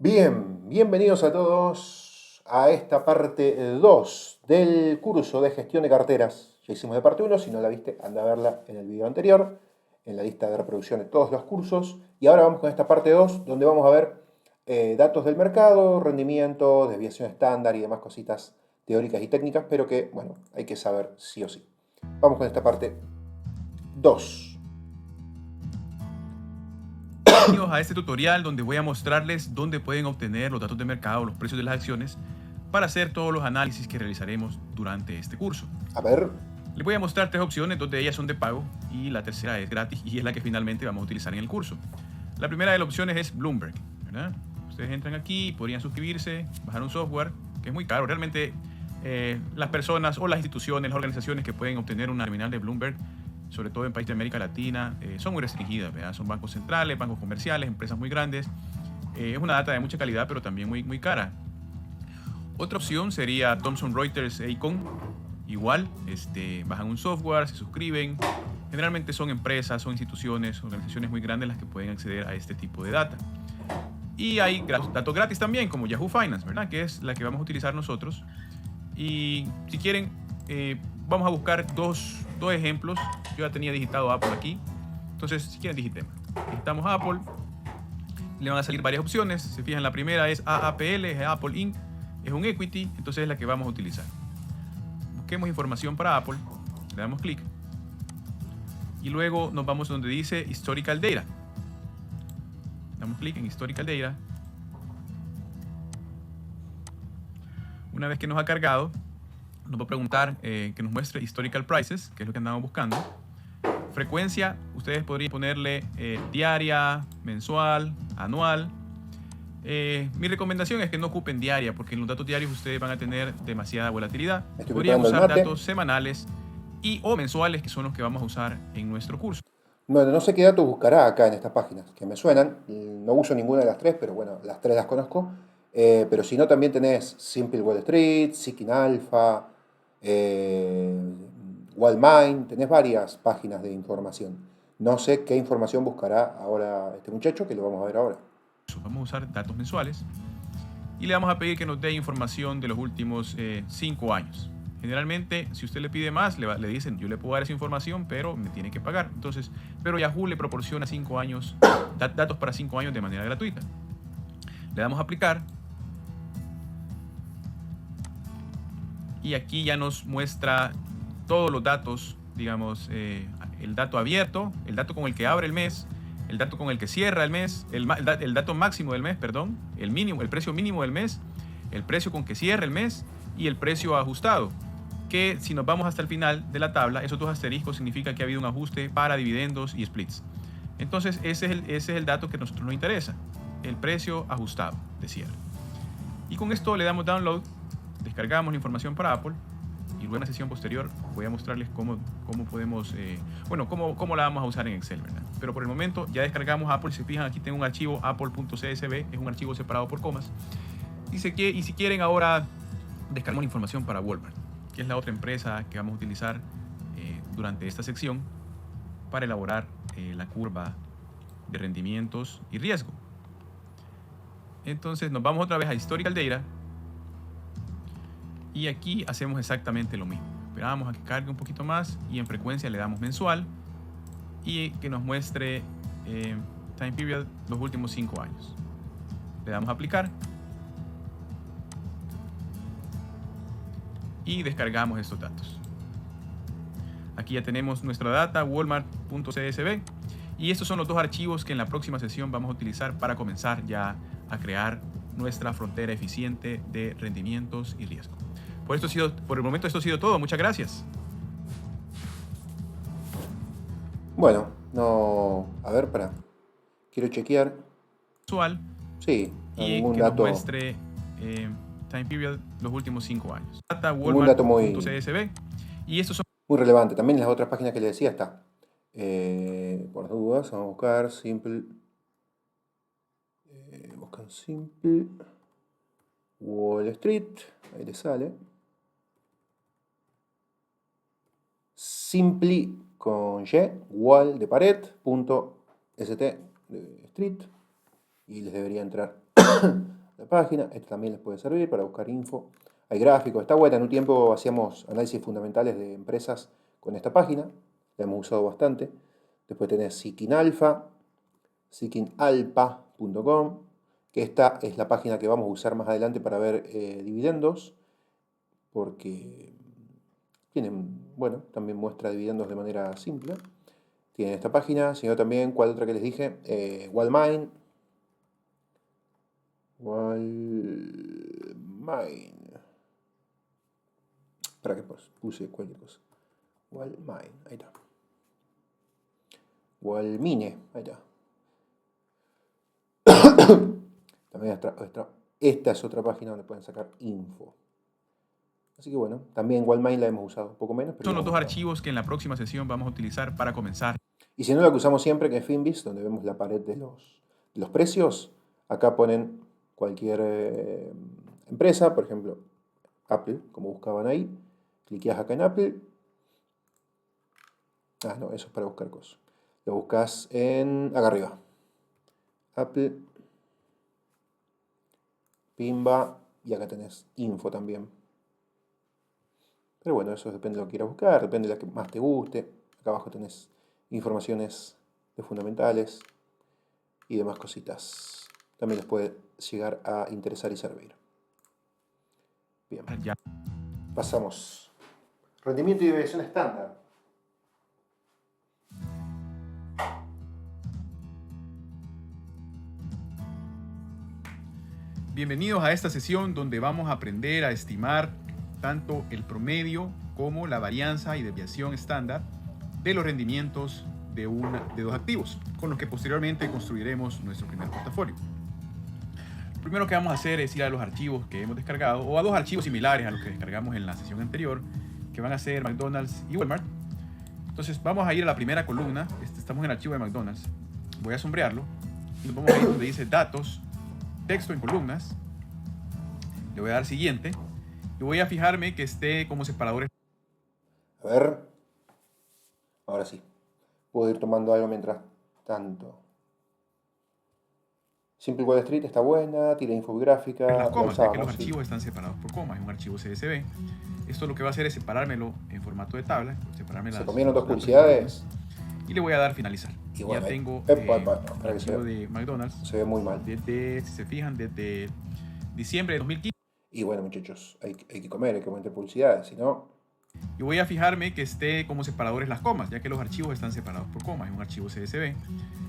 Bien, bienvenidos a todos a esta parte 2 del curso de gestión de carteras. Ya hicimos de parte 1, si no la viste, anda a verla en el video anterior, en la lista de reproducción de todos los cursos. Y ahora vamos con esta parte 2, donde vamos a ver datos del mercado, rendimiento, desviación estándar y demás cositas teóricas y técnicas, pero que, bueno, hay que saber sí o sí. Vamos con esta parte 2. Bienvenidos a este tutorial donde voy a mostrarles dónde pueden obtener los datos de mercado, los precios de las acciones, para hacer todos los análisis que realizaremos durante este curso. A ver. Les voy a mostrar tres opciones, dos de ellas son de pago y la tercera es gratis y es la que finalmente vamos a utilizar en el curso. La primera de las opciones es Bloomberg, ¿verdad? Ustedes entran aquí, podrían suscribirse, bajar un software que es muy caro. Realmente las personas o las instituciones, las organizaciones que pueden obtener una terminal de Bloomberg, sobre todo en países de América Latina, son muy restringidas, ¿verdad? Son bancos centrales, bancos comerciales, empresas muy grandes. Es una data de mucha calidad, pero también muy cara. Otra opción sería Thomson Reuters Econ. Igual, bajan un software, se suscriben. Generalmente son empresas, son instituciones, organizaciones muy grandes las que pueden acceder a este tipo de data. Y hay datos gratis también, como Yahoo Finance, ¿verdad? Que es la que vamos a utilizar nosotros. Y si quieren, vamos a buscar dos ejemplos. Yo ya tenía digitado Apple aquí. Entonces, si quieren, digitamos Apple. Le van a salir varias opciones. Se fijan, la primera es AAPL, es Apple Inc. Es un equity, entonces es la que vamos a utilizar. Busquemos información para Apple. Le damos clic. Y luego nos vamos donde dice Historical Data. Damos clic en Historical Data. Una vez que nos ha cargado, nos va a preguntar que nos muestre Historical Prices, que es lo que andamos buscando. Frecuencia, ustedes podrían ponerle diaria, mensual, anual. Mi recomendación es que no ocupen diaria, porque en los datos diarios ustedes van a tener demasiada volatilidad. Podrían usar datos semanales o mensuales, que son los que vamos a usar en nuestro curso. Bueno, no sé qué datos buscará acá en estas páginas, que me suenan. No uso ninguna de las tres, pero bueno, las tres las conozco. Pero si no, también tenés Simple Wall Street, Seeking Alpha, Wildmine, tenés varias páginas de información. No sé qué información buscará ahora este muchacho, que lo vamos a ver ahora. Vamos a usar datos mensuales y le vamos a pedir que nos dé información de los últimos 5 años. Generalmente, si usted le pide más, le dicen, yo le puedo dar esa información, pero me tiene que pagar. Entonces, pero Yahoo le proporciona 5 años, datos para 5 años de manera gratuita. Le damos a aplicar. Y aquí ya nos muestra todos los datos, digamos, el dato abierto, el dato con el que abre el mes, el dato con el que cierra el mes, el dato máximo del mes, perdón, el precio mínimo del mes, el precio con que cierra el mes y el precio ajustado. Que si nos vamos hasta el final de la tabla, esos dos asteriscos significa que ha habido un ajuste para dividendos y splits. Entonces ese es el dato que a nosotros nos interesa, el precio ajustado de cierre. Y con esto le damos download, descargamos la información para Apple y luego en la sesión posterior voy a mostrarles cómo podemos, cómo la vamos a usar en Excel, ¿verdad? Pero por el momento ya descargamos Apple. Si se fijan, aquí tengo un archivo apple.csv, es un archivo separado por comas. Y si quieren ahora descargamos la información para Walmart, que es la otra empresa que vamos a utilizar durante esta sección para elaborar la curva de rendimientos y riesgo. Entonces nos vamos otra vez a Historical Data y aquí hacemos exactamente lo mismo. Esperamos a que cargue un poquito más y en frecuencia le damos mensual y que nos muestre time period los últimos 5 años. Le damos a aplicar y descargamos estos datos. Aquí ya tenemos nuestra data, walmart.csv, y estos son los dos archivos que en la próxima sesión vamos a utilizar para comenzar ya a crear nuestra frontera eficiente de rendimientos y riesgo. Por el momento esto ha sido todo. Muchas gracias. Bueno, no. A ver, quiero chequear. Usual. Sí, no, y ningún que dato. nos muestre time period los últimos 5 años. Data, Ningún dato walmart.csv. Y estos son muy relevante. También en las otras páginas que le decía está. Por las dudas, vamos a buscar Simple. Buscan Simple Wall Street. Ahí le sale. Simply con Y, wall de pared, punto st de street. Y les debería entrar la página. Esto también les puede servir para buscar info. Hay gráficos, está buena. En un tiempo hacíamos análisis fundamentales de empresas con esta página. La hemos usado bastante. Después tenés Seeking Alpha, seekingalpha.com, que esta es la página que vamos a usar más adelante para ver dividendos, porque tienen, bueno, también muestra dividendos de manera simple. Tienen esta página, sino también, ¿cuál otra que les dije? Wallmine. Para que puse cualquier cosa. Wallmine, ahí está. Wallmine, ahí está. También esta es otra página donde pueden sacar info. Así que bueno, también Wallmine la hemos usado un poco menos. Pero son los dos archivos que en la próxima sesión vamos a utilizar para comenzar. Y si no, la que usamos siempre, que es Finviz, donde vemos la pared de los precios. Acá ponen cualquier empresa, por ejemplo, Apple, como buscaban ahí. Cliqueas acá en Apple. Ah, no, eso es para buscar cosas. Lo buscas acá arriba. Apple. Pimba. Y acá tenés info también. Pero bueno, eso depende de lo que quieras buscar, depende de la que más te guste. Acá abajo tenés informaciones de fundamentales y demás cositas. También les puede llegar a interesar y servir. Bien. Ya. Pasamos. Rendimiento y deviación estándar. Bienvenidos a esta sesión donde vamos a aprender a estimar tanto el promedio como la varianza y desviación estándar de los rendimientos de dos activos, con los que posteriormente construiremos nuestro primer portafolio. Lo primero que vamos a hacer es ir a los archivos que hemos descargado, o a dos archivos similares a los que descargamos en la sesión anterior, que van a ser McDonald's y Walmart. Entonces vamos a ir a la primera columna. Estamos en el archivo de McDonald's. Voy a sombrearlo y nos vamos a ir donde dice datos, texto en columnas. Le voy a dar siguiente y voy a fijarme que esté como separadores. A ver. Ahora sí. Puedo ir tomando algo mientras tanto. Simple Wall Street está buena, tira infográfica. Las comas, ya que los archivos están separados por comas. Es un archivo CSV. Esto lo que va a hacer es separármelo en formato de tabla. Separarme Se comieron dos publicidades. Y le voy a dar finalizar. Y bueno, ya tengo el archivo de McDonald's. Se ve muy mal. Si se fijan, desde diciembre de 2015. Y bueno, muchachos, hay que comer, hay que meter publicidades, si no... Y voy a fijarme que esté como separadores las comas, ya que los archivos están separados por comas. Es un archivo CSV.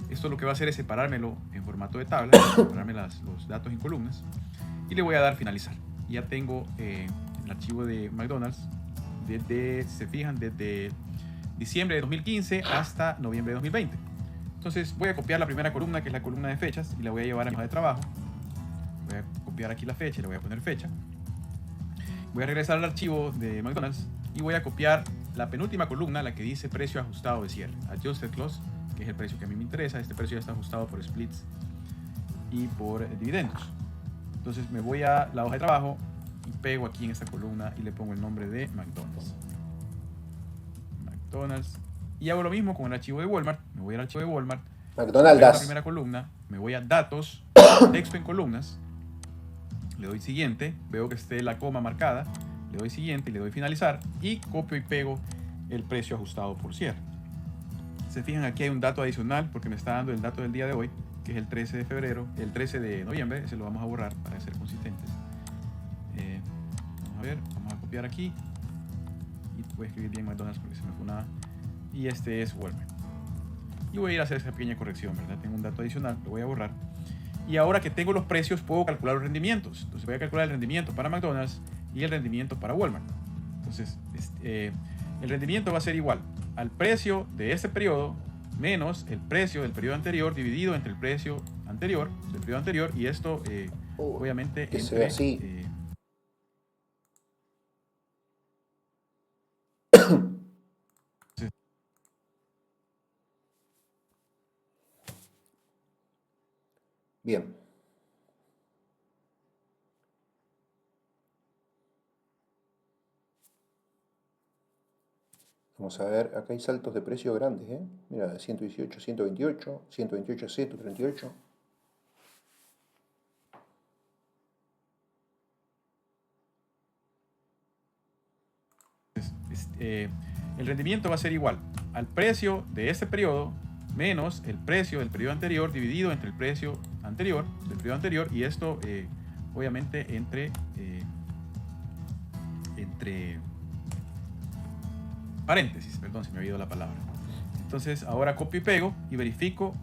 Esto lo que va a hacer es separármelo en formato de tabla, separarme los datos en columnas. Y le voy a dar finalizar. Ya tengo el archivo de McDonald's se fijan, desde diciembre de 2015 hasta noviembre de 2020. Entonces voy a copiar la primera columna, que es la columna de fechas, y la voy a llevar a mi hoja de trabajo. Voy a copiar aquí la fecha y le voy a poner fecha. Voy a regresar al archivo de McDonald's y voy a copiar la penúltima columna, la que dice precio ajustado de cierre, Adjusted Close, que es el precio que a mí me interesa. Este precio ya está ajustado por splits y por dividendos. Entonces me voy a la hoja de trabajo y pego aquí en esta columna y le pongo el nombre de McDonald's. Y hago lo mismo con el archivo de Walmart. Me voy al archivo de Walmart. McDonald's. La primera columna, me voy a datos, texto en columnas. Le doy siguiente, veo que esté la coma marcada. Le doy siguiente y le doy finalizar. Y copio y pego el precio ajustado por cierre. Se fijan, aquí hay un dato adicional porque me está dando el dato del día de hoy, que es el 13 de febrero, el 13 de noviembre. Ese lo vamos a borrar para ser consistentes. Vamos a ver, vamos a copiar aquí. Y voy a escribir bien McDonald's porque se me fue una. Y este es Walmart. Y voy a ir a hacer esa pequeña corrección, ¿verdad? Tengo un dato adicional, lo voy a borrar. Y ahora que tengo los precios, puedo calcular los rendimientos. Entonces voy a calcular el rendimiento para McDonald's y el rendimiento para Walmart. Entonces, el rendimiento va a ser igual al precio de este periodo menos el precio del periodo anterior dividido entre el precio anterior del periodo anterior. Y esto, obviamente, que se ve así. Bien. Vamos a ver, acá hay saltos de precio grandes, ¿eh? Mira, de 118 a 128, 128 a 138. el rendimiento va a ser igual al precio de este periodo menos el precio del periodo anterior dividido entre el precio anterior del periodo anterior, y esto obviamente entre paréntesis, perdón, se me ha ido la palabra. Entonces ahora copio y pego y verifico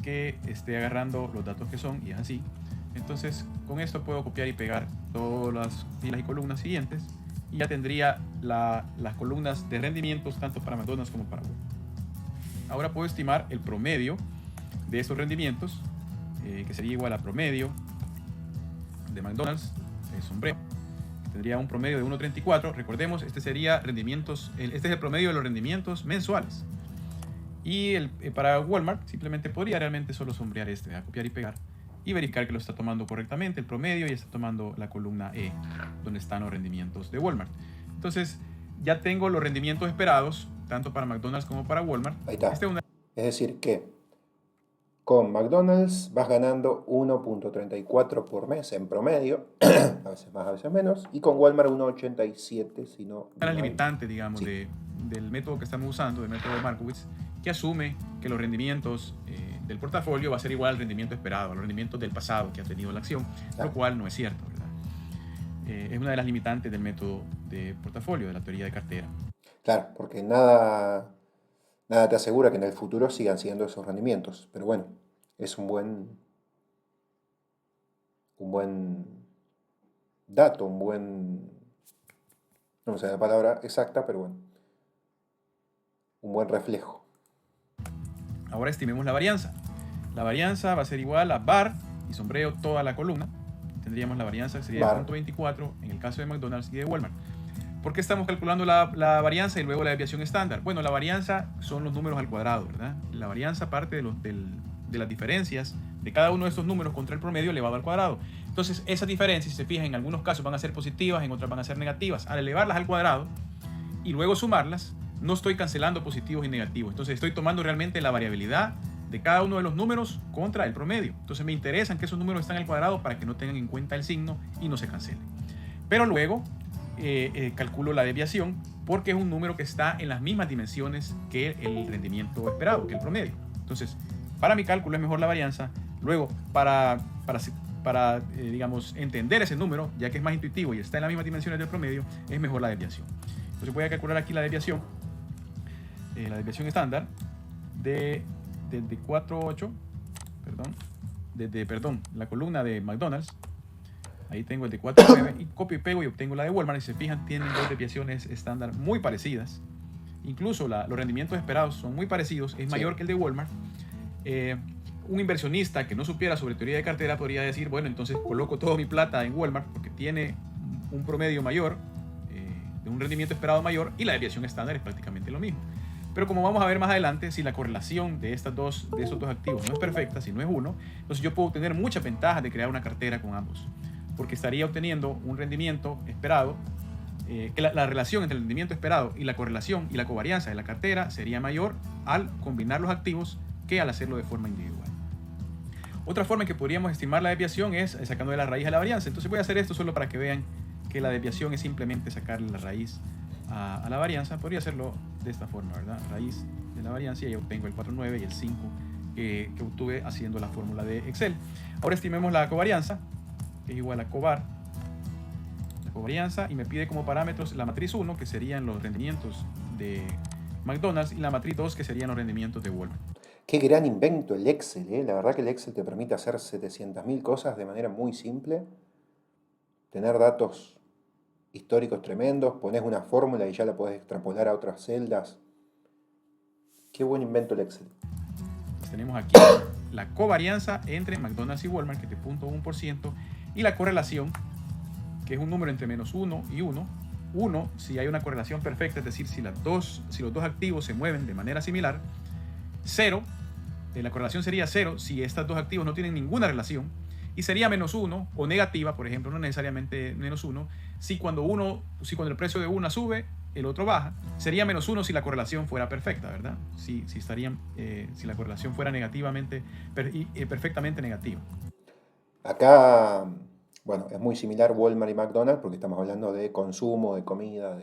que esté agarrando los datos que son, y es así. Entonces con esto puedo copiar y pegar todas las filas y columnas siguientes, y ya tendría las columnas de rendimientos tanto para McDonald's como para Walmart. Ahora puedo estimar el promedio de estos rendimientos, que sería igual a promedio de McDonald's, sombrero. Tendría un promedio de 1.34. Recordemos, este sería rendimientos, este es el promedio de los rendimientos mensuales. Y para Walmart simplemente podría realmente solo sombrear copiar y pegar, y verificar que lo está tomando correctamente el promedio, y está tomando la columna E, donde están los rendimientos de Walmart. Entonces ya tengo los rendimientos esperados, tanto para McDonald's como para Walmart. Ahí está. Es decir que con McDonald's vas ganando 1.34 por mes en promedio, a veces más, a veces menos, y con Walmart 1.87, si no... Una limitante, digamos, sí, del método que estamos usando, del método de Markowitz, que asume que los rendimientos del portafolio va a ser igual al rendimiento esperado, a los rendimientos del pasado que ha tenido la acción, lo cual no es cierto, ¿verdad? Es una de las limitantes del método de portafolio, de la teoría de cartera. Claro, porque nada te asegura que en el futuro sigan siendo esos rendimientos, pero bueno, es un buen dato, no sé la palabra exacta, pero bueno, un buen reflejo. Ahora estimemos la varianza. La varianza va a ser igual a bar, y sombreo toda la columna. Tendríamos la varianza que sería 0.24 en el caso de McDonald's y de Walmart. ¿Por qué estamos calculando la varianza y luego la desviación estándar? Bueno, la varianza son los números al cuadrado, ¿verdad? La varianza parte de las diferencias de cada uno de estos números contra el promedio elevado al cuadrado. Entonces, esas diferencias, si se fijan, en algunos casos van a ser positivas, en otras van a ser negativas. Al elevarlas al cuadrado y luego sumarlas, no estoy cancelando positivos y negativos. Entonces, estoy tomando realmente la variabilidad de cada uno de los números contra el promedio. Entonces, me interesan que esos números están al cuadrado para que no tengan en cuenta el signo y no se cancelen. Pero luego calculo la desviación, porque es un número que está en las mismas dimensiones que el rendimiento esperado, que el promedio. Entonces, para mi cálculo es mejor la varianza. Luego, para digamos, entender ese número, ya que es más intuitivo y está en las mismas dimensiones del promedio, es mejor la desviación. Entonces voy a calcular aquí la desviación estándar desde 4.8, perdón, la columna de McDonald's. Ahí tengo el de 4.9 y copio y pego y obtengo la de Walmart. Y si se fijan, tienen dos desviaciones estándar muy parecidas. Incluso los rendimientos esperados son muy parecidos, es mayor que el de Walmart. Un inversionista que no supiera sobre teoría de cartera podría decir, bueno, entonces coloco toda mi plata en Walmart porque tiene un promedio mayor, de un rendimiento esperado mayor, y la desviación estándar es prácticamente lo mismo. Pero como vamos a ver más adelante, si la correlación de esos dos activos no es perfecta, si no es uno, entonces yo puedo obtener muchas ventajas de crear una cartera con ambos, porque estaría obteniendo un rendimiento esperado, que la relación entre el rendimiento esperado y la correlación y la covarianza de la cartera sería mayor al combinar los activos que al hacerlo de forma individual. Otra forma en que podríamos estimar la desviación es sacando de la raíz a la varianza. Entonces voy a hacer esto solo para que vean que la desviación es simplemente sacarle la raíz a la varianza. Podría hacerlo de esta forma, ¿verdad? Raíz de la varianza, y ahí obtengo el 4.9 y el 5 que obtuve haciendo la fórmula de Excel. Ahora estimemos la covarianza, que es igual a covar, la covarianza, y me pide como parámetros la matriz 1, que serían los rendimientos de McDonald's, y la matriz 2, que serían los rendimientos de Walmart. Qué gran invento el Excel, ¿eh? La verdad que el Excel te permite hacer 700.000 cosas de manera muy simple, tener datos históricos tremendos, pones una fórmula y ya la podés extrapolar a otras celdas. Qué buen invento el Excel. Entonces tenemos aquí la covarianza entre McDonald's y Walmart, que es de 0.1%, y la correlación, que es un número entre menos 1 y 1. 1 si hay una correlación perfecta, es decir, si los dos activos se mueven de manera similar. 0, la correlación sería 0 si estos dos activos no tienen ninguna relación, y sería menos 1 o negativa, por ejemplo, no necesariamente menos 1, si cuando el precio de una sube, el otro baja. Sería menos 1 si la correlación fuera perfecta, ¿verdad? Si la correlación fuera perfectamente negativa. Acá, bueno, es muy similar Walmart y McDonald's porque estamos hablando de consumo, de comida,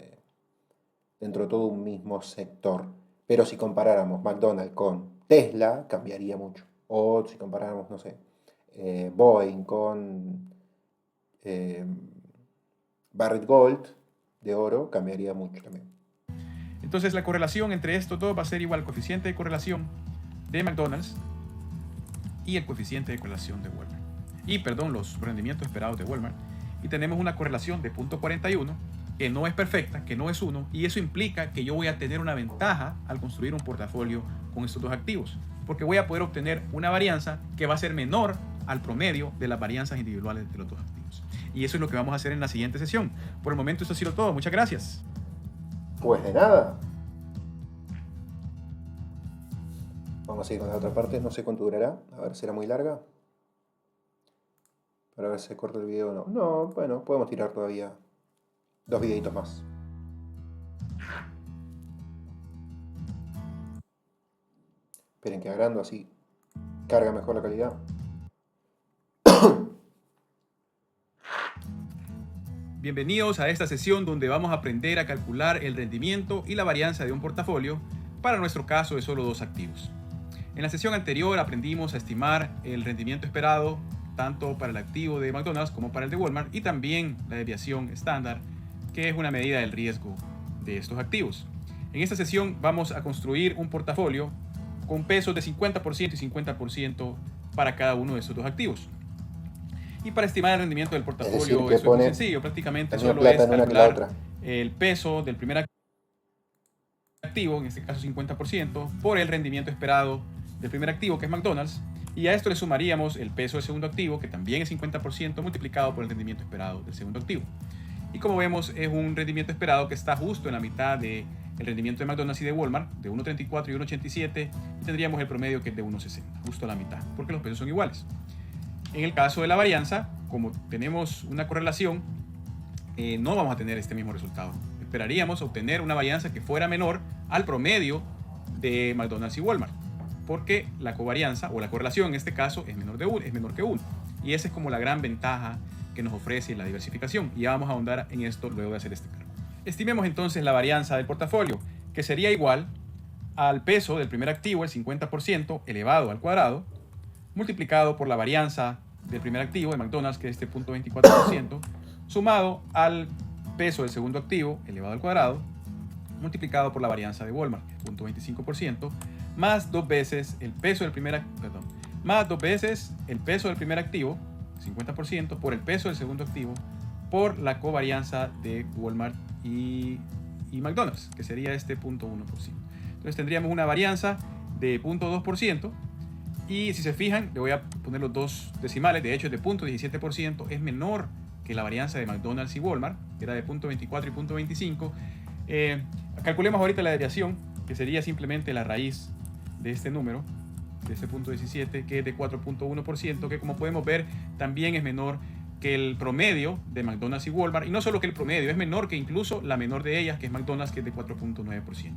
dentro de todo un mismo sector. Pero si comparáramos McDonald's con Tesla, cambiaría mucho. O si comparáramos, no sé, Boeing con Barrick Gold de oro, cambiaría mucho también. Entonces la correlación entre estos dos va a ser igual al coeficiente de correlación de McDonald's y el coeficiente de correlación de Walmart. Y perdón, los rendimientos esperados de Walmart. Y tenemos una correlación de 0.41 que no es perfecta, que no es 1, y eso implica que yo voy a tener una ventaja al construir un portafolio con estos dos activos, porque voy a poder obtener una varianza que va a ser menor al promedio de las varianzas individuales de los dos activos. Y eso es lo que vamos a hacer en la siguiente sesión. Por el momento eso ha sido todo. Muchas gracias. Pues de nada. Vamos a seguir con la otra parte. No sé cuánto durará. A ver, ¿será muy larga? Para ver si se corta el video o no. No, bueno, podemos tirar todavía 2 videitos más. Esperen que agrando así carga mejor la calidad. Bienvenidos a esta sesión donde vamos a aprender a calcular el rendimiento y la varianza de un portafolio para nuestro caso de solo dos activos. En la sesión anterior aprendimos a estimar el rendimiento esperado tanto para el activo de McDonald's como para el de Walmart, y también la desviación estándar, que es una medida del riesgo de estos activos. En esta sesión vamos a construir un portafolio con pesos de 50% y 50% para cada uno de estos dos activos. Y para estimar el rendimiento del portafolio, eso es muy sencillo, prácticamente solo es calcular el peso del primer activo, en este caso 50%, por el rendimiento esperado del primer activo, que es McDonald's, y a esto le sumaríamos el peso del segundo activo, que también es 50%, multiplicado por el rendimiento esperado del segundo activo. Y como vemos, es un rendimiento esperado que está justo en la mitad del rendimiento de McDonald's y de Walmart, de 1.34 y 1.87, y tendríamos el promedio que es de 1.60, justo a la mitad, porque los pesos son iguales. En el caso de la varianza, como tenemos una correlación, no vamos a tener este mismo resultado. Esperaríamos obtener una varianza que fuera menor al promedio de McDonald's y Walmart, porque la covarianza o la correlación en este caso es menor que 1. Y esa es como la gran ventaja que nos ofrece la diversificación. Y ya vamos a ahondar en esto luego de hacer este cálculo. Estimemos entonces la varianza del portafolio, que sería igual al peso del primer activo, el 50%, elevado al cuadrado, multiplicado por la varianza del primer activo de McDonald's, que es este 0.24%, sumado al peso del segundo activo, elevado al cuadrado, multiplicado por la varianza de Walmart, 0.25%, más dos veces el peso del primer activo, 50%, por el peso del segundo activo, por la covarianza de Walmart y McDonald's, que sería este 0.1%. Entonces tendríamos una varianza de 0.2%, y si se fijan, le voy a poner los dos decimales, de hecho es de 0.17%, es menor que la varianza de McDonald's y Walmart, que era de 0.24 y 0.25. Calculemos ahorita la desviación, que sería simplemente la raíz de este número, de este 0.17, que es de 4.1%, que como podemos ver también es menor que el promedio de McDonald's y Walmart, y no solo que el promedio, es menor que incluso la menor de ellas, que es McDonald's, que es de 4.9%.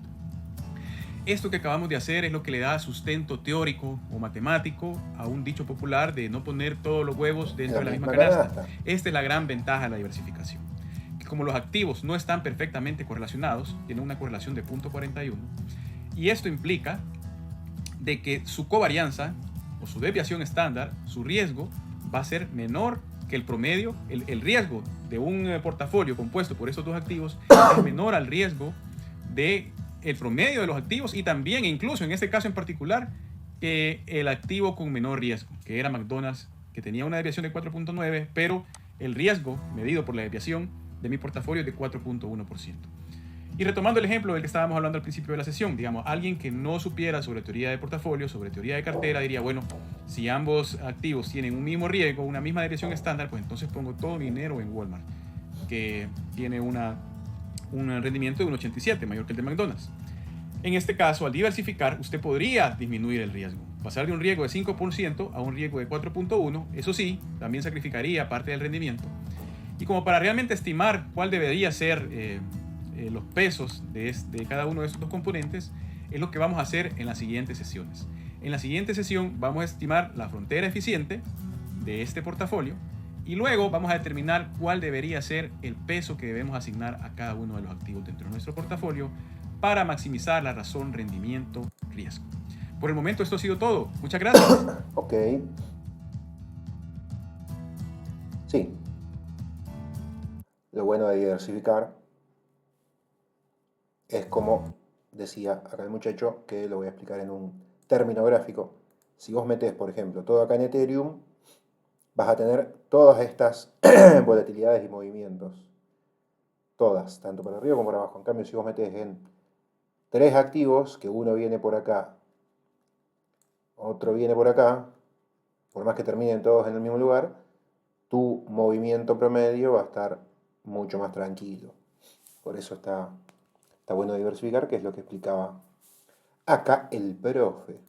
Esto que acabamos de hacer es lo que le da sustento teórico o matemático a un dicho popular de no poner todos los huevos dentro de la misma canasta. Esta es la gran ventaja de la diversificación. Que como los activos no están perfectamente correlacionados, tienen una correlación de 0.41, y esto implica de que su covarianza o su desviación estándar, su riesgo, va a ser menor que el promedio. El riesgo de un portafolio compuesto por estos dos activos es menor al riesgo de el promedio de los activos, y también incluso en este caso en particular que el activo con menor riesgo, que era McDonald's, que tenía una desviación de 4.9, pero el riesgo medido por la desviación de mi portafolio es de 4.1%. Y retomando el ejemplo del que estábamos hablando al principio de la sesión, digamos, alguien que no supiera sobre teoría de portafolio, sobre teoría de cartera, diría, bueno, si ambos activos tienen un mismo riesgo, una misma desviación estándar, pues entonces pongo todo mi dinero en Walmart, que tiene un rendimiento de 1.87, mayor que el de McDonald's. En este caso, al diversificar, usted podría disminuir el riesgo, pasar de un riesgo de 5% a un riesgo de 4.1%, eso sí, también sacrificaría parte del rendimiento. Y como para realmente estimar cuál debería ser los pesos de cada uno de estos dos componentes, es lo que vamos a hacer en las siguientes sesiones. En la siguiente sesión vamos a estimar la frontera eficiente de este portafolio, Y luego vamos a determinar cuál debería ser el peso que debemos asignar a cada uno de los activos dentro de nuestro portafolio para maximizar la razón rendimiento-riesgo. Por el momento esto ha sido todo. Muchas gracias. Ok. Sí. Lo bueno de diversificar es como decía acá el muchacho, que lo voy a explicar en un término gráfico. Si vos metés, por ejemplo, todo acá en Ethereum, vas a tener todas estas volatilidades y movimientos. Todas, tanto para arriba como para abajo. En cambio, si vos metés en tres activos, que uno viene por acá, otro viene por acá, por más que terminen todos en el mismo lugar, tu movimiento promedio va a estar mucho más tranquilo. Por eso está bueno diversificar, que es lo que explicaba acá el profe.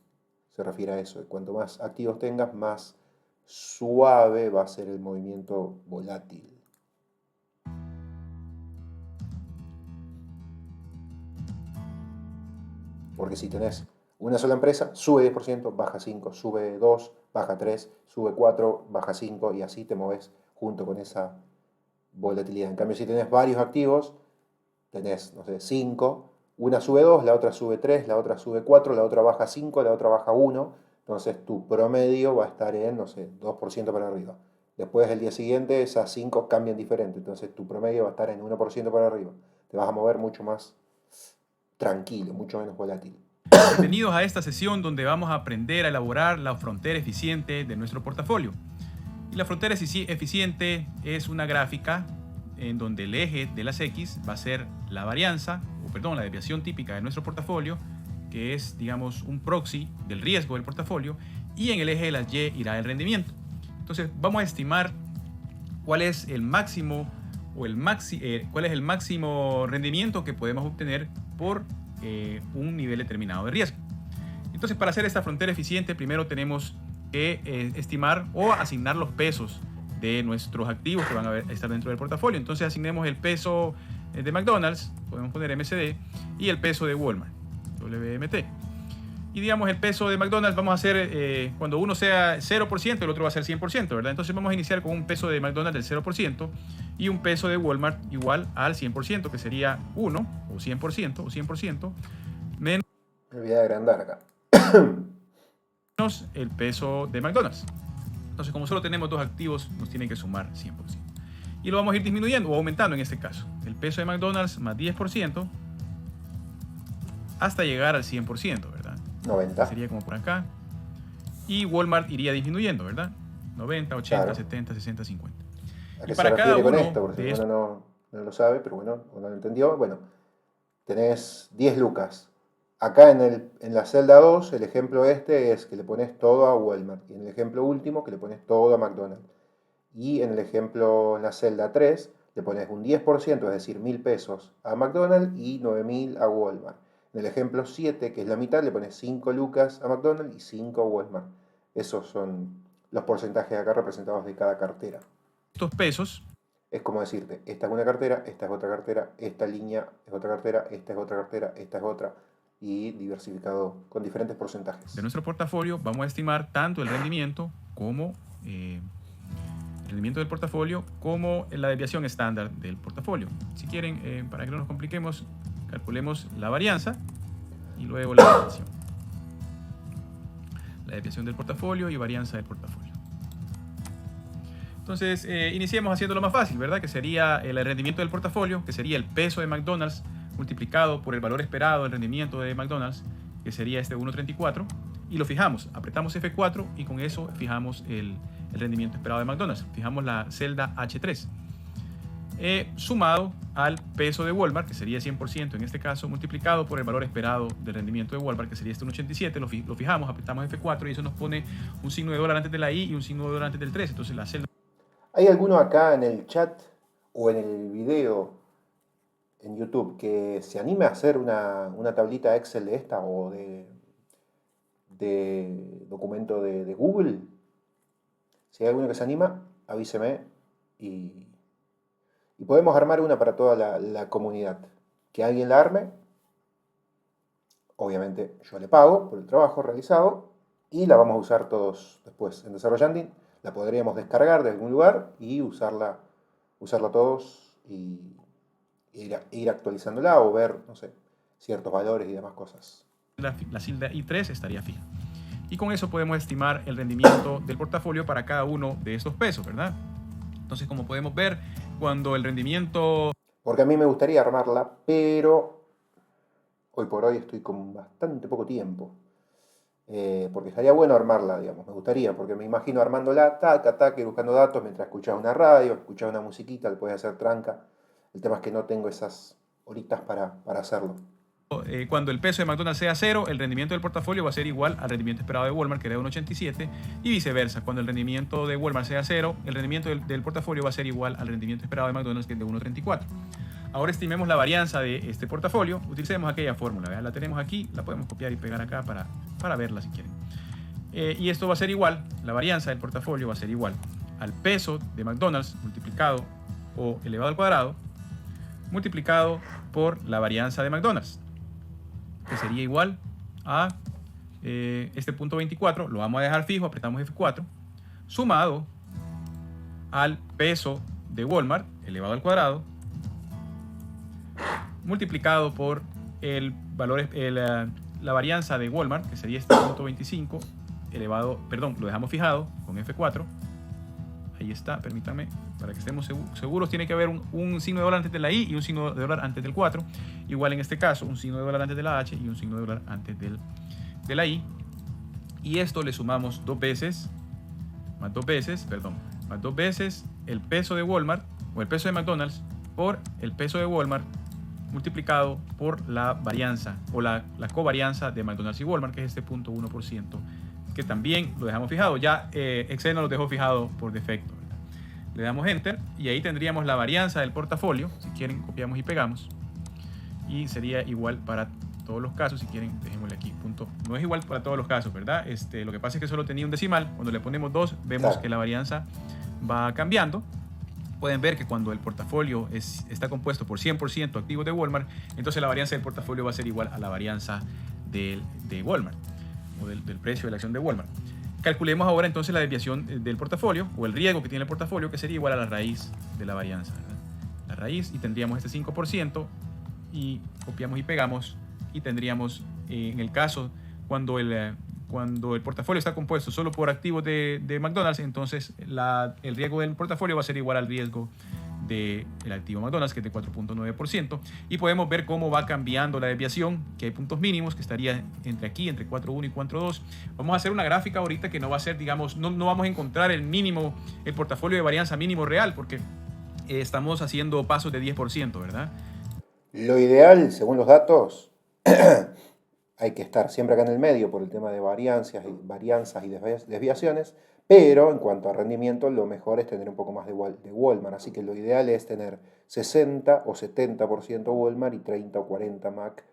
Se refiere a eso. Cuanto más activos tengas, más suave va a ser el movimiento volátil. Porque si tenés una sola empresa, sube 10%, baja 5%, sube 2%, baja 3%, sube 4%, baja 5%, y así te moves junto con esa volatilidad. En cambio, si tenés varios activos, tenés, no sé, 5, una sube 2, la otra sube 3, la otra sube 4, la otra baja 5, la otra baja 1, entonces tu promedio va a estar en, no sé, 2% para arriba. Después el día siguiente esas 5 cambian diferente, entonces tu promedio va a estar en 1% para arriba. Te vas a mover mucho más tranquilo, mucho menos volátil. Bienvenidos a esta sesión donde vamos a aprender a elaborar la frontera eficiente de nuestro portafolio. Y la frontera eficiente es una gráfica en donde el eje de las X va a ser la varianza, la desviación típica de nuestro portafolio, que es, digamos, un proxy del riesgo del portafolio, y en el eje de las Y irá el rendimiento. Entonces vamos a estimar cuál es el máximo cuál es el máximo rendimiento que podemos obtener por un nivel determinado de riesgo. Entonces, para hacer esta frontera eficiente, primero tenemos que estimar o asignar los pesos de nuestros activos que van a estar dentro del portafolio. Entonces, asignemos el peso de McDonald's, podemos poner MCD, y el peso de Walmart, WMT. Y digamos, el peso de McDonald's vamos a hacer, cuando uno sea 0%, el otro va a ser 100%, ¿verdad? Entonces vamos a iniciar con un peso de McDonald's del 0% y un peso de Walmart igual al 100%, que sería 1 o 100% menos Me voy a agrandar acá. el peso de McDonald's. Entonces, como solo tenemos dos activos, nos tiene que sumar 100%. Y lo vamos a ir disminuyendo o aumentando en este caso. El peso de McDonald's más 10% hasta llegar al 100%, ¿verdad? 90. Sería como por acá. Y Walmart iría disminuyendo, ¿verdad? 90, 80, Claro. 70, 60, 50. ¿A Y qué para se cada refiere con uno esto? Porque de si estos, uno no lo sabe, pero bueno, uno lo entendió. Bueno, tenés 10 lucas. Acá en la celda 2, el ejemplo este es que le pones todo a Walmart. Y en el ejemplo último, que le pones todo a McDonald's. Y en el ejemplo, en la celda 3, le pones un 10%, es decir, 1.000 pesos a McDonald's y 9.000 a Walmart. En el ejemplo 7, que es la mitad, le pones 5 lucas a McDonald's y 5 a Walmart. Esos son los porcentajes acá representados de cada cartera. estos pesos Es como decirte, esta es una cartera, esta es otra cartera, esta línea es otra cartera, esta es otra cartera, esta es otra, y diversificado con diferentes porcentajes. de nuestro portafolio, vamos a estimar tanto el rendimiento como el rendimiento del portafolio como la desviación estándar del portafolio. Si quieren, para que no nos compliquemos, calculemos la varianza y luego la desviación. La desviación del portafolio y varianza del portafolio. Entonces, iniciemos haciéndolo más fácil, ¿verdad? Que sería el rendimiento del portafolio, que sería el peso de McDonald's multiplicado por el valor esperado del rendimiento de McDonald's, que sería este 1.34, y lo fijamos. Apretamos F4 y con eso fijamos el rendimiento esperado de McDonald's. Fijamos la celda H3. Sumado al peso de Walmart, que sería 100% en este caso, multiplicado por el valor esperado del rendimiento de Walmart, que sería este 1.87, lo fijamos, apretamos F4 y eso nos pone un signo de dólar antes de la I y un signo de dólar antes del 3. Entonces la celda... ¿Hay alguno acá en el chat o en el video en YouTube que se anime a hacer una tablita Excel de esta o de documento de Google? Si hay alguno que se anima, avíseme y podemos armar una para toda la comunidad. Que alguien la arme, obviamente yo le pago por el trabajo realizado y la vamos a usar todos después en Desarrollando. la podríamos descargar de algún lugar y usarla todos y ir actualizándola o ver, no sé, ciertos valores y demás cosas. La tilde I3 estaría fija. Y con eso podemos estimar el rendimiento del portafolio para cada uno de estos pesos, ¿verdad? Entonces, como podemos ver, cuando el rendimiento... Porque a mí me gustaría armarla, pero hoy por hoy estoy con bastante poco tiempo. Porque estaría bueno armarla, digamos, me gustaría, porque me imagino armándola, taca, taca, y buscando datos mientras escuchas una radio, escuchas una musiquita, le puedes hacer tranca. El tema es que no tengo esas horitas para hacerlo. Cuando el peso de McDonald's sea 0, el rendimiento del portafolio va a ser igual al rendimiento esperado de Walmart, que era 1,87, y viceversa. Cuando el rendimiento de Walmart sea 0, el rendimiento del portafolio va a ser igual al rendimiento esperado de McDonald's, que es de 1,34. Ahora estimemos la varianza de este portafolio. Utilicemos aquella fórmula, ¿verdad? La tenemos aquí, la podemos copiar y pegar acá para verla si quieren. Y esto va a ser igual, la varianza del portafolio va a ser igual al peso de McDonald's multiplicado o elevado al cuadrado multiplicado por la varianza de McDonald's, que sería igual a este punto 24, lo vamos a dejar fijo, apretamos F4, sumado al peso de Walmart elevado al cuadrado, multiplicado por el valor, la varianza de Walmart, que sería este punto 25, elevado, perdón, lo dejamos fijado con F4. Ahí está, permítanme, para que estemos seguros, tiene que haber un signo de dólar antes de la I y un signo de dólar antes del 4. Igual en este caso, un signo de dólar antes de la H y un signo de dólar antes de la I. Y esto le sumamos dos veces el peso de Walmart o el peso de McDonald's por el peso de Walmart multiplicado por la varianza o la covarianza de McDonald's y Walmart, que es este 0.1%, que también lo dejamos fijado. Ya Excel nos lo dejó fijado por defecto, ¿verdad? Le damos Enter y ahí tendríamos la varianza del portafolio. Si quieren, copiamos y pegamos. Y sería igual para todos los casos. Si quieren, dejémosle aquí. Punto. No es igual para todos los casos, ¿verdad? Lo que pasa es que solo tenía un decimal. Cuando le ponemos 2, vemos claro que la varianza va cambiando. Pueden ver que cuando el portafolio está compuesto por 100% activos de Walmart, entonces la varianza del portafolio va a ser igual a la varianza de Walmart o del precio de la acción de Walmart. Calculemos ahora entonces la desviación del portafolio o el riesgo que tiene el portafolio, que sería igual a la raíz de la varianza, ¿verdad? La raíz, y tendríamos este 5% y copiamos y pegamos y tendríamos en el caso cuando el portafolio está compuesto solo por activos de McDonald's, entonces el riesgo del portafolio va a ser igual al riesgo del activo McDonald's, que es de 4.9%, y podemos ver cómo va cambiando la desviación, que hay puntos mínimos que estaría entre 4.1 y 4.2. Vamos a hacer una gráfica ahorita que no va a ser, digamos, no vamos a encontrar el portafolio de varianza mínimo real, porque estamos haciendo pasos de 10%, ¿verdad? Lo ideal, según los datos, hay que estar siempre acá en el medio por el tema de varianzas y desviaciones, pero en cuanto a rendimiento, lo mejor es tener un poco más de Walmart. Así que lo ideal es tener 60 o 70% Walmart y 30 o 40 Mac,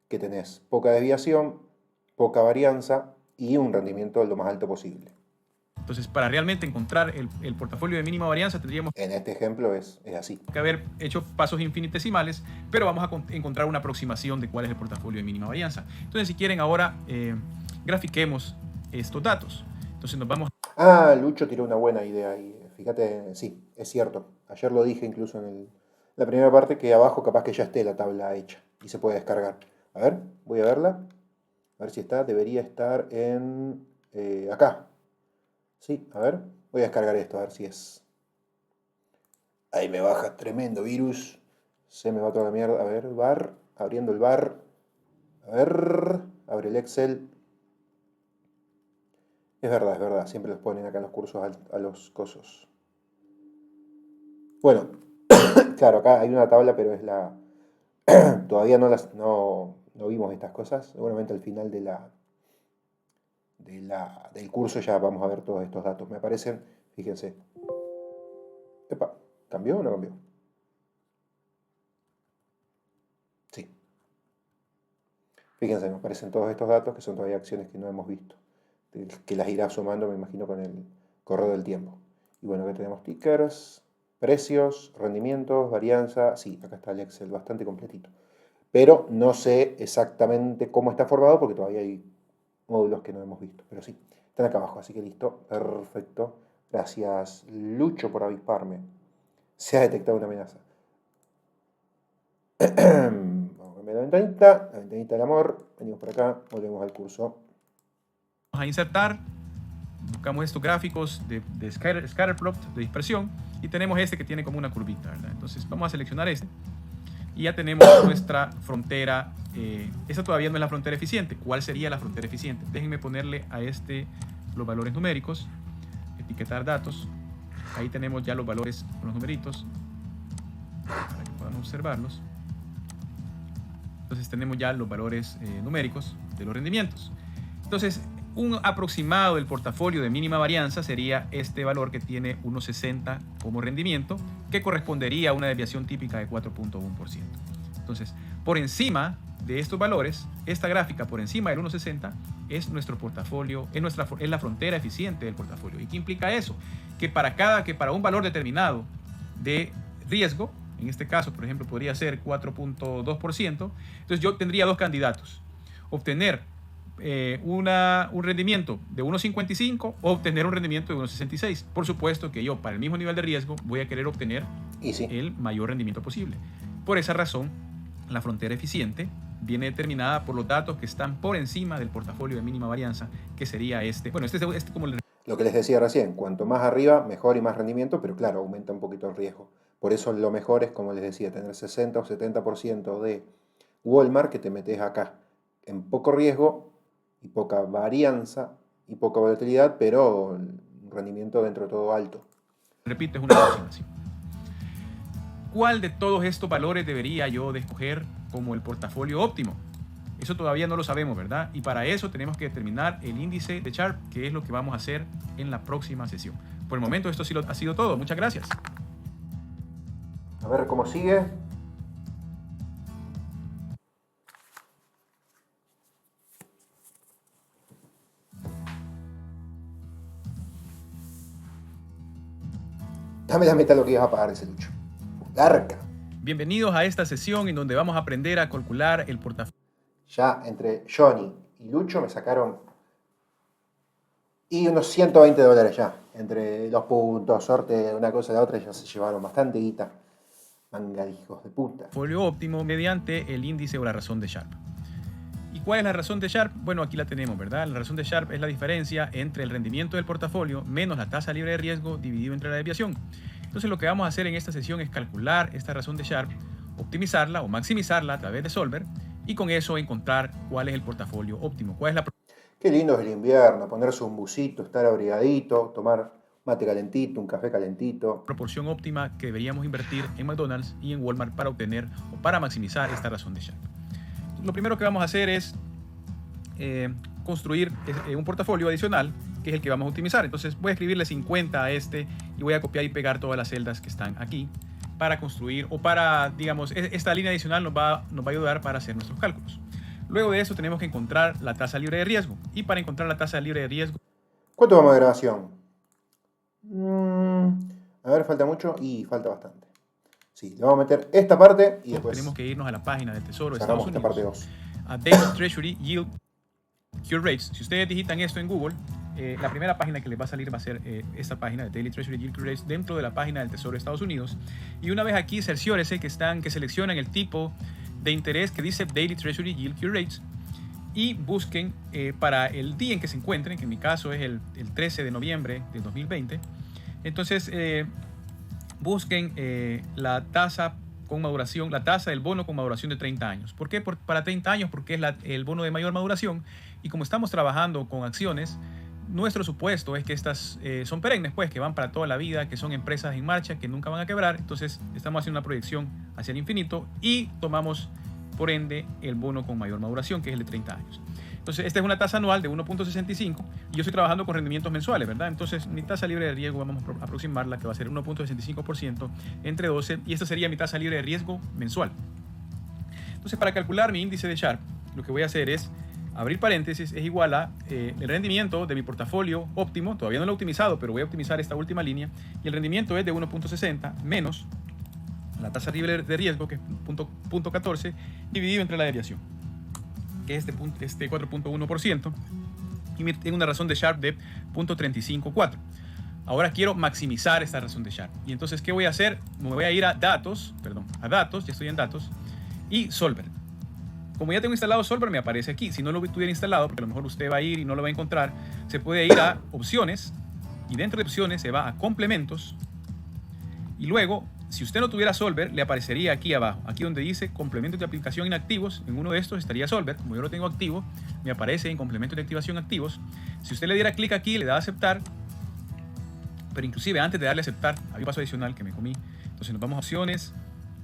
que tenés poca desviación, poca varianza y un rendimiento lo más alto posible. Entonces, para realmente encontrar el portafolio de mínima varianza, tendríamos... En este ejemplo es así. Que haber hecho pasos infinitesimales, pero vamos a encontrar una aproximación de cuál es el portafolio de mínima varianza. Entonces, si quieren, ahora grafiquemos estos datos. Entonces, nos vamos... Lucho tiró una buena idea ahí. Fíjate, sí, es cierto. Ayer lo dije incluso en la primera parte, que abajo capaz que ya esté la tabla hecha y se puede descargar. A ver, voy a verla. A ver si está. Debería estar en... acá. Sí, a ver. Voy a descargar esto, a ver si es... Ahí me baja tremendo virus. Se me va toda la mierda. A ver, bar. Abriendo el bar. A ver. Abre el Excel. Es verdad. Siempre los ponen acá en los cursos a los cosos. Bueno, claro, acá hay una tabla, pero es la... Todavía no vimos estas cosas. Seguramente al final del curso ya vamos a ver todos estos datos. Me aparecen, fíjense. Epa, ¿cambió o no cambió? Sí. Fíjense, me aparecen todos estos datos que son todavía acciones que no hemos visto, que las irá sumando, me imagino, con el correo del tiempo. Y bueno, acá tenemos tickers, precios, rendimientos, varianza. Sí, acá está el Excel bastante completito. Pero no sé exactamente cómo está formado porque todavía hay módulos que no hemos visto. Pero sí, están acá abajo, así que listo, perfecto. Gracias, Lucho, por avisparme. Se ha detectado una amenaza. Vamos a cambiar la ventanita del amor. Venimos por acá, volvemos al curso. Vamos a insertar, buscamos estos gráficos de scatter plot, de dispersión, y tenemos este que tiene como una curvita, ¿verdad? Entonces vamos a seleccionar este y ya tenemos nuestra frontera. Esta todavía no es la frontera eficiente. ¿Cuál sería la frontera eficiente? Déjenme ponerle a este los valores numéricos, etiquetar datos. Ahí tenemos ya los valores con los numeritos para que podamos observarlos. Entonces tenemos ya los valores numéricos de los rendimientos. Entonces, un aproximado del portafolio de mínima varianza sería este valor que tiene 1.60 como rendimiento, que correspondería a una desviación típica de 4.1%. Entonces, por encima de estos valores, esta gráfica por encima del 1.60 es nuestro portafolio, es la frontera eficiente del portafolio. ¿Y qué implica eso? Que para un valor determinado de riesgo, en este caso, por ejemplo, podría ser 4.2%, entonces yo tendría dos candidatos: obtener un rendimiento de 1.55 o obtener un rendimiento de 1.66. Por supuesto que yo, para el mismo nivel de riesgo, voy a querer obtener el mayor rendimiento posible. Por esa razón, la frontera eficiente viene determinada por los datos que están por encima del portafolio de mínima varianza, que sería este. Bueno, este como lo que les decía recién, cuanto más arriba, mejor y más rendimiento, pero claro, aumenta un poquito el riesgo. Por eso lo mejor es, como les decía, tener 60 o 70% de Walmart que te metes acá, en poco riesgo y poca varianza y poca volatilidad, pero un rendimiento dentro de todo alto. Repito, es una aproximación. ¿Cuál de todos estos valores debería yo de escoger como el portafolio óptimo? Eso todavía no lo sabemos, ¿verdad? Y para eso tenemos que determinar el índice de Sharpe, que es lo que vamos a hacer en la próxima sesión. Por el momento esto sí ha sido todo. Muchas gracias. A ver cómo sigue. Dame la meta lo que ibas a pagar ese Lucho. Garca. Bienvenidos a esta sesión en donde vamos a aprender a calcular el portafolio. Ya entre Johnny y Lucho me sacaron y unos $120 ya. Entre los puntos, sorte, una cosa y la otra, ya se llevaron bastante guita. Manga de hijos de puta. Portafolio óptimo mediante el índice o la razón de Sharpe. ¿Y cuál es la razón de Sharpe? Bueno, aquí la tenemos, ¿verdad? La razón de Sharpe es la diferencia entre el rendimiento del portafolio menos la tasa libre de riesgo dividido entre la desviación. Entonces lo que vamos a hacer en esta sesión es calcular esta razón de Sharpe, optimizarla o maximizarla a través de Solver y con eso encontrar cuál es el portafolio óptimo. ¿Cuál es la Qué lindo es el invierno, ponerse un busito, estar abrigadito, tomar mate calentito, un café calentito. proporción óptima que deberíamos invertir en McDonald's y en Walmart para obtener o para maximizar esta razón de Sharpe? Lo primero que vamos a hacer es construir un portafolio adicional, que es el que vamos a optimizar. Entonces voy a escribirle 50 a este y voy a copiar y pegar todas las celdas que están aquí para construir o para, digamos, esta línea adicional nos va a ayudar para hacer nuestros cálculos. Luego de eso tenemos que encontrar la tasa libre de riesgo. Y para encontrar la tasa libre de riesgo... ¿Cuánto vamos de grabación? A ver, falta mucho y falta bastante. Sí, le vamos a meter esta parte y después tenemos que irnos a la página del Tesoro de sacamos Estados esta Unidos. parte 2. A Daily Treasury Yield Curve Rates. Si ustedes digitan esto en Google, la primera página que les va a salir va a ser esta página de Daily Treasury Yield Curve Rates dentro de la página del Tesoro de Estados Unidos. Y una vez aquí, cerciórese que seleccionan el tipo de interés que dice Daily Treasury Yield Curve Rates y busquen para el día en que se encuentren, que en mi caso es el 13 de noviembre del 2020. Entonces, busquen la tasa con maduración, la tasa del bono con maduración de 30 años. ¿Por qué? Para 30 años, porque es el bono de mayor maduración, y como estamos trabajando con acciones, nuestro supuesto es que estas son perennes, pues, que van para toda la vida, que son empresas en marcha, que nunca van a quebrar. Entonces estamos haciendo una proyección hacia el infinito y tomamos, por ende, el bono con mayor maduración, que es el de 30 años. Entonces, esta es una tasa anual de 1.65 y yo estoy trabajando con rendimientos mensuales, ¿verdad? Entonces, mi tasa libre de riesgo vamos a aproximarla, que va a ser 1.65% entre 12, y esta sería mi tasa libre de riesgo mensual. Entonces, para calcular mi índice de Sharpe, lo que voy a hacer es abrir paréntesis, es igual a el rendimiento de mi portafolio óptimo. Todavía no lo he optimizado, pero voy a optimizar esta última línea, y el rendimiento es de 1.60 menos la tasa libre de riesgo, que es 0.14, dividido entre la desviación, que es este 4.1%, y tengo una razón de Sharpe de 0.354. Ahora quiero maximizar esta razón de Sharpe. Y entonces, ¿qué voy a hacer? Me voy a ir a datos, ya estoy en datos, y Solver. Como ya tengo instalado Solver, me aparece aquí. Si no lo tuviera instalado, porque a lo mejor usted va a ir y no lo va a encontrar, se puede ir a opciones, y dentro de opciones se va a complementos, y luego, si usted no tuviera Solver, le aparecería aquí abajo, aquí donde dice complementos de aplicación inactivos. En uno de estos estaría Solver. Como yo lo tengo activo, me aparece en complementos de activación activos. Si usted le diera clic aquí, le da a aceptar, pero inclusive antes de darle a aceptar, hay un paso adicional que me comí. Entonces nos vamos a opciones,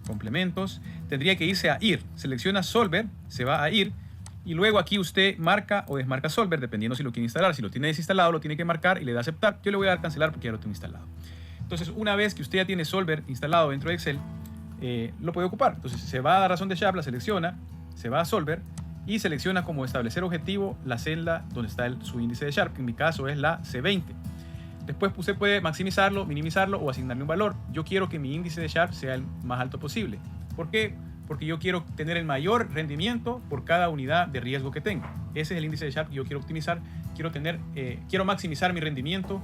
complementos, tendría que irse a ir, selecciona Solver, se va a ir, y luego aquí usted marca o desmarca Solver, dependiendo si lo quiere instalar. Si lo tiene desinstalado, lo tiene que marcar y le da a aceptar. Yo le voy a dar a cancelar porque ya lo tengo instalado. Entonces, una vez que usted ya tiene Solver instalado dentro de Excel, lo puede ocupar. Entonces, se va a la razón de Sharpe, la selecciona, se va a Solver y selecciona como establecer objetivo la celda donde está su índice de Sharpe, que en mi caso es la C20. Después usted puede maximizarlo, minimizarlo o asignarle un valor. Yo quiero que mi índice de Sharpe sea el más alto posible. ¿Por qué? Porque yo quiero tener el mayor rendimiento por cada unidad de riesgo que tengo. Ese es el índice de Sharpe que yo quiero optimizar. Quiero maximizar mi rendimiento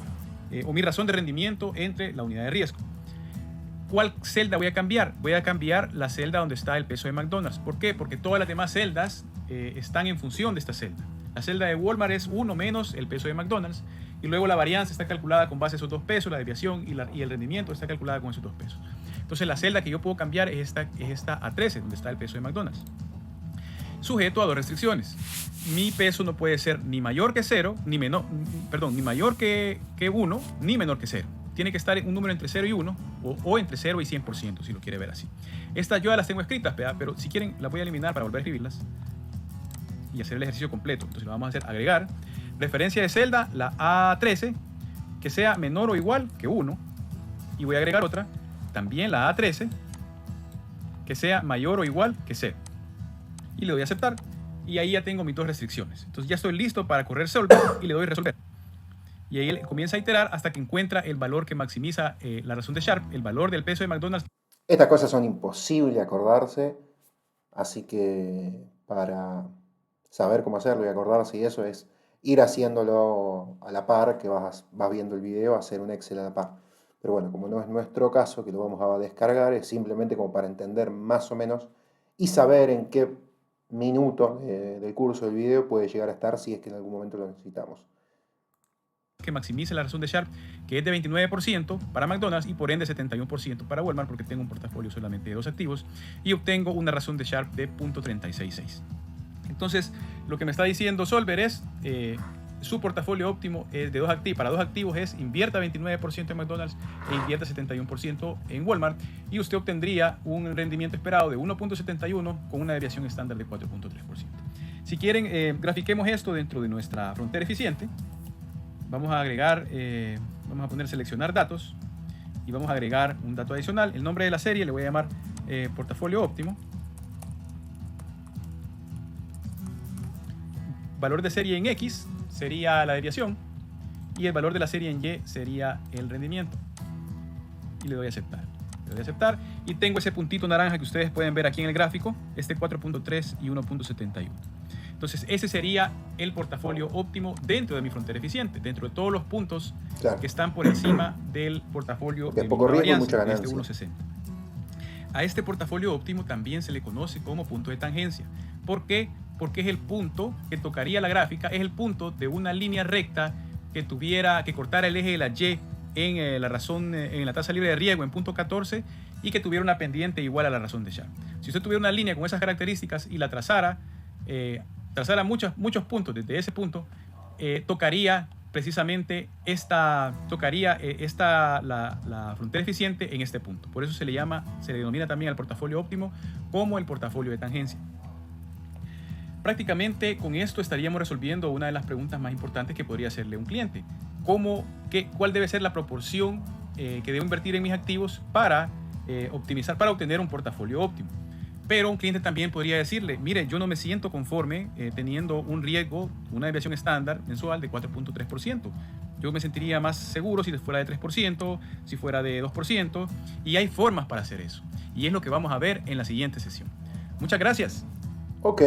o mi razón de rendimiento entre la unidad de riesgo. ¿Cuál celda voy a cambiar? Voy a cambiar la celda donde está el peso de McDonald's. ¿Por qué? Porque todas las demás celdas están en función de esta celda. La celda de Walmart es 1 menos el peso de McDonald's, y luego la varianza está calculada con base a esos 2 pesos, la desviación y el rendimiento está calculada con esos 2 pesos. Entonces la celda que yo puedo cambiar es esta A13, donde está el peso de McDonald's. Sujeto a 2 restricciones. Mi peso no puede ser ni mayor que 0, ni mayor que 1, ni menor que 0. Tiene que estar en un número entre 0 y 1, o entre 0 y 100%, si lo quiere ver así. Estas yo ya las tengo escritas, pero si quieren las voy a eliminar para volver a escribirlas y hacer el ejercicio completo. Entonces lo vamos a hacer agregar. Referencia de celda, la A13, que sea menor o igual que 1. Y voy a agregar otra, también la A13, que sea mayor o igual que 0. Y le doy a aceptar. Y ahí ya tengo mis 2 restricciones. Entonces ya estoy listo para correr Solver y le doy resolver. Y ahí él comienza a iterar hasta que encuentra el valor que maximiza la razón de Sharpe, el valor del peso de McDonald's. Estas cosas son imposibles de acordarse, así que para saber cómo hacerlo y acordarse y eso es ir haciéndolo a la par, que vas viendo el video, hacer un Excel a la par. Pero bueno, como no es nuestro caso, que lo vamos a descargar, es simplemente como para entender más o menos y saber en qué minuto del curso del video puede llegar a estar si es que en algún momento lo necesitamos. Que maximice la razón de Sharpe, que es de 29% para McDonald's y por ende 71% para Walmart, porque tengo un portafolio solamente de 2 activos, y obtengo una razón de Sharpe de 0.366. Entonces, lo que me está diciendo Solver es su portafolio óptimo es de 2 activos. Para 2 activos es invierta 29% en McDonald's e invierta 71% en Walmart, y usted obtendría un rendimiento esperado de 1.71 con una desviación estándar de 4.3%. Si quieren, grafiquemos esto dentro de nuestra frontera eficiente. Vamos a agregar, vamos a poner seleccionar datos y vamos a agregar un dato adicional. El nombre de la serie le voy a llamar portafolio óptimo. Valor de serie en X sería la desviación y el valor de la serie en Y sería el rendimiento. Y le doy a aceptar. Le doy a aceptar y tengo ese puntito naranja que ustedes pueden ver aquí en el gráfico, este 4.3 y 1.71. Entonces, ese sería el portafolio óptimo dentro de mi frontera eficiente, dentro de todos los puntos que están por encima del portafolio de poco riesgo y mucha ganancia, ganancia. este 1.60. A este portafolio óptimo también se le conoce como punto de tangencia. ¿Por qué? Porque es el punto que tocaría la gráfica, es el punto de una línea recta que cortara el eje de la Y en la tasa libre de riesgo en punto 14 y que tuviera una pendiente igual a la razón de Sharpe. Si usted tuviera una línea con esas características y la trazara muchos puntos desde ese punto, tocaría precisamente la frontera eficiente en este punto. Por eso se le denomina también al portafolio óptimo como el portafolio de tangencia. Prácticamente con esto estaríamos resolviendo una de las preguntas más importantes que podría hacerle un cliente. ¿Cuál debe ser la proporción que debo invertir en mis activos para obtener un portafolio óptimo? Pero un cliente también podría decirle, mire, yo no me siento conforme teniendo un riesgo, una desviación estándar mensual de 4.3%. Yo me sentiría más seguro si fuera de 3%, si fuera de 2%, y hay formas para hacer eso. Y es lo que vamos a ver en la siguiente sesión. Muchas gracias. Ok.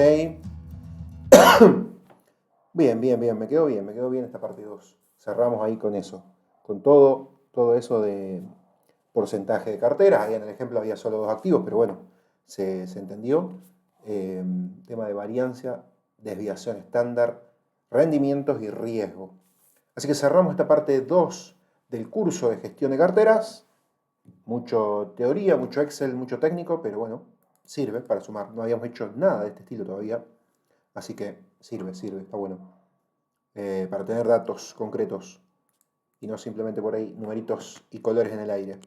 Bien, me quedó bien esta parte 2. Cerramos ahí con eso. con todo eso de porcentaje de carteras. Ahí en el ejemplo había solo 2 activos, pero bueno, se entendió. Tema de variancia, desviación estándar, rendimientos y riesgo. Así que cerramos esta parte 2 del curso de gestión de carteras. Mucho teoría, mucho Excel, mucho técnico, pero bueno, sirve para sumar. No habíamos hecho nada de este estilo todavía, así que sirve, está bueno. Para tener datos concretos y no simplemente por ahí numeritos y colores en el aire.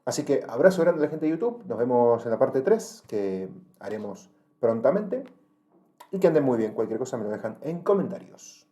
Así que abrazo grande a la gente de YouTube, nos vemos en la parte 3 que haremos prontamente y que anden muy bien. Cualquier cosa me lo dejan en comentarios.